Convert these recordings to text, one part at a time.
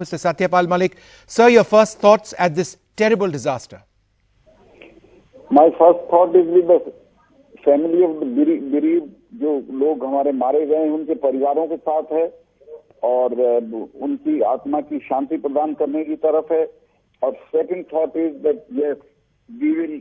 Mr. Satyapal Malik. Sir, your first thoughts at this terrible disaster. My first thought is with the family of the bereaved, जो लोग हमारे मारे गए हैं उनके परिवारों के साथ है और उनकी आत्मा की शांति प्रदान करने की तरफ है। और second thought is that yes we will,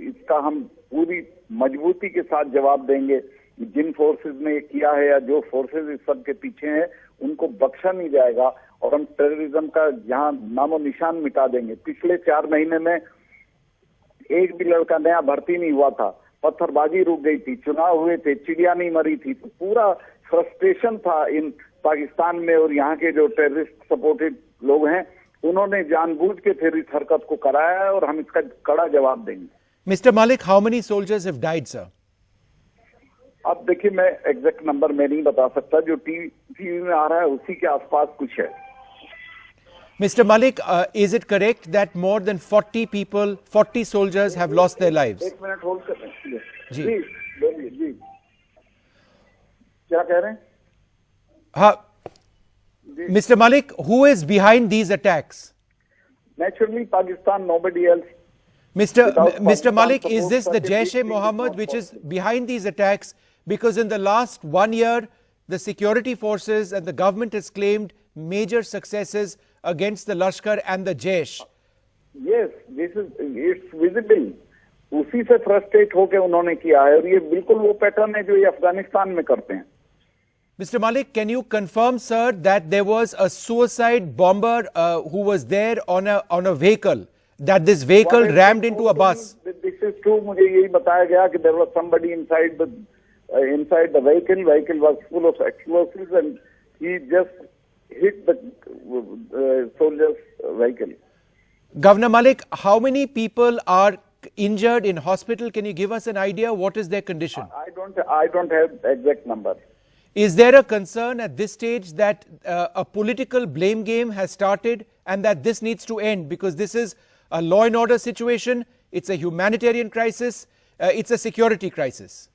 इसका हम पूरी मजबूती के साथ जवाब देंगे। जिन फोर्सेस ने किया है या जो फोर्सेस इस सब के पीछे हैं उनको बख्शा नहीं जाएगा और हम टेररिज्म का यहाँ नामो निशान मिटा देंगे। पिछले 4 महीने में एक भी लड़का नया भर्ती नहीं हुआ था, पत्थरबाजी रुक गई थी, चुनाव हुए थे, चिड़िया नहीं मरी थी। तो पूरा फ्रस्ट्रेशन था इन पाकिस्तान में और यहाँ के जो टेररिस्ट सपोर्टेड लोग हैं उन्होंने जानबूझ के फिर इस हरकत को कराया है और हम इसका कड़ा जवाब देंगे। Mister Malik, how many soldiers have died, sir? अब देखिए, मैं एग्जैक्ट नंबर मैं नहीं बता सकता, जो टीवी में आ रहा है उसी के आसपास कुछ है। Mr. Malik, is it correct that more than 40 people, 40 soldiers have lost their lives? एक मिनट होल्ड कर रहे हैं जी बोलिए जी, क्या कह रहे हैं? हाँ, Mr. Malik, who is behind these attacks? Naturally, Pakistan, nobody else. Mr. Malik, is this the Jaish-e-Mohammed which is behind these attacks? Because in the last 1 year, the security forces and the government has claimed major successes against the Lashkar and the Jaish. Yes, it's visible. उसी से frustrate होकर उन्होंने किया है और ये बिल्कुल वो पैटर्न है जो ये अफगानिस्तान में करते हैं। Mr. Malik, can you confirm, sir, that there was a suicide bomber who was there on a vehicle? That this vehicle rammed into a bus? This is true. मुझे यही बताया गया कि there was somebody inside the vehicle. Vehicle was full of explosives and he just hit the soldiers' vehicle. Governor Malik, how many people are injured in hospital? Can you give us an idea? What is their condition? I don't have exact number. Is there a concern at this stage that a political blame game has started and that this needs to end? Because this is a law and order situation, it's a humanitarian crisis, it's a security crisis.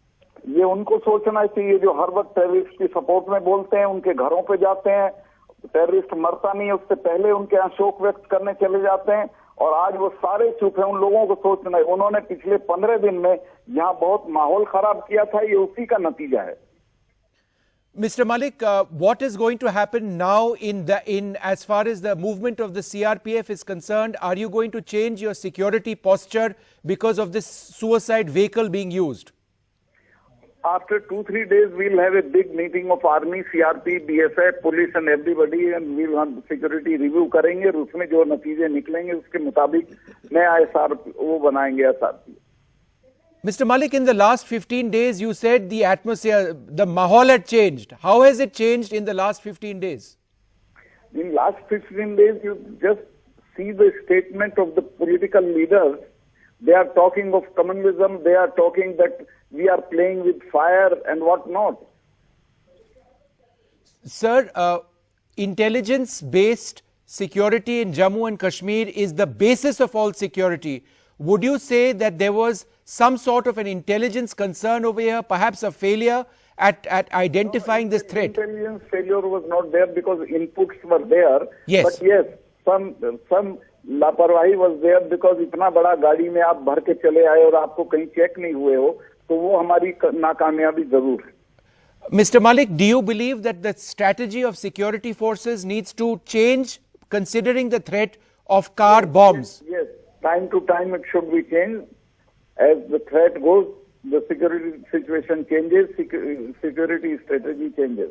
ये उनको सोचना चाहिए जो हर वक्त terrorist की support में बोलते हैं, उनके घरों पे जाते हैं, टेररिस्ट मरता नहीं है उससे पहले उनके यहाँ शोक व्यक्त करने चले जाते हैं और आज वो सारे चुप हैं। उन लोगों को सोचना है, उन्होंने पिछले 15 दिन में यहाँ बहुत माहौल खराब किया था, ये उसी का नतीजा है। Mr. Malik, what is going to happen now in as far as the movement of the CRPF is concerned? Are you going to change your security posture because of this suicide vehicle being used? After 2-3 days, we'll have a big meeting of Army, CRP, BSF, police and everybody, and we'll have security review करेंगे और उसमें जो नतीजे निकलेंगे उसके मुताबिक नया वो बनाएंगे SRP. Mr. Malik, in the last 15 days, you said the atmosphere, the mahal had changed. How has it changed in the last 15 days? In last 15 days, you just see the statement of the political leaders. They are talking of communalism. They are talking that we are playing with fire and what not. Sir, intelligence-based security in Jammu and Kashmir is the basis of all security. Would you say that there was some sort of an intelligence concern over here, perhaps a failure at identifying this threat? Intelligence failure was not there because inputs were there. Yes. But yes, some लापरवाही was there because इतना बड़ा गाड़ी में आप भर के चले आए और आपको कहीं चेक नहीं हुए हो, तो वो हमारी नाकामयाबी जरूर है। Mr. Malik, do you believe that the strategy of security forces needs to change considering the threat of car bombs? Yes, time to time it should be changed. As the threat goes, the security situation changes, security strategy changes.